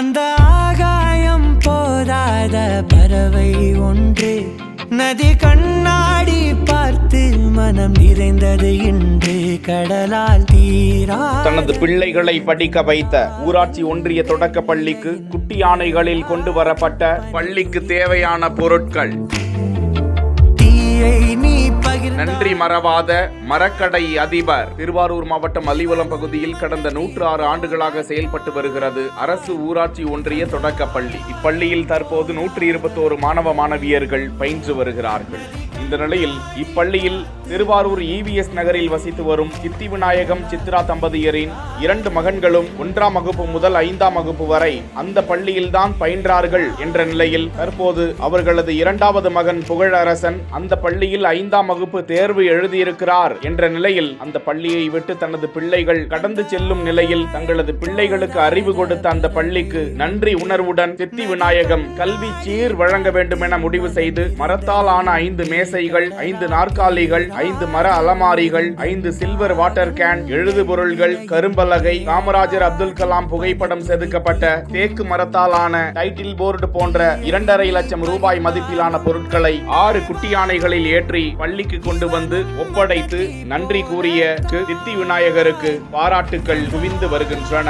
அந்த ஆகாயம் போதாத பறவை ஒன்று நதி கண்ணாடி பார்த்து மனம் நிறைந்தது இன்று கடலால் தீரா. தனது பிள்ளைகளை படிக்க வைத்த ஊராட்சி ஒன்றிய தொடக்க பள்ளிக்கு குட்டி யானைகளில் கொண்டு வரப்பட்ட பள்ளிக்கு தேவையான பொருட்கள். நன்றி மறவாத மரக்கடை அதிபர். திருவாரூர் மாவட்டம் அலிவலம் பகுதியில் கடந்த 106 ஆண்டுகளாக செயல்பட்டு வருகிறது அரசு ஊராட்சி ஒன்றிய தொடக்க பள்ளி. இப்பள்ளியில் தற்போது 121 மாணவ மாணவியர்கள் பயின்று வருகிறார்கள். இந்த நிலையில் இப்பள்ளியில் திருவாரூர் EVS நகரில் வசித்து வரும் சித்தி விநாயகம் சித்ரா தம்பதியரின் 2 மகன்களும் 1ஆம் வகுப்பு முதல் 5ஆம் வகுப்பு வரை அந்த பள்ளியில்தான் பயின்றார்கள் என்ற நிலையில் தற்போது அவர்களது 2வது மகன் புகழரசன் அந்த பள்ளியில் 5ஆம் வகுப்பு தேர்வு எழுதியிருக்கிறார் என்ற நிலையில் அந்த பள்ளியை விட்டு தனது பிள்ளைகள் கடந்து செல்லும் நிலையில் தங்களது பிள்ளைகளுக்கு அறிவு கொடுத்த அந்த பள்ளிக்கு நன்றி உணர்வுடன் சித்தி விநாயகம் கல்வி சீர் வழங்க வேண்டும் என முடிவு செய்து மரத்தால் ஆன 5 மேசைகள், 5 நாற்காலிகள், 5 மர அலமாரிகள், 5 சில்வர் வாட்டர் கேன், எழுது பொருள்கள், கரும்பலகை, காமராஜர் அப்துல் கலாம் புகைப்படம் செதுக்கப்பட்ட தேக்கு மரத்தாலான டைட்டில் போர்டு போன்ற 2.5 லட்சம் ரூபாய் மதிப்பிலான பொருட்களை 6 குட்டி யானைகளில் ஏற்றி பள்ளிக்கு கொண்டு வந்து ஒப்படைத்து நன்றி கூறிய சித்தி விநாயகருக்கு பாராட்டுக்கள் குவிந்து வருகின்றன.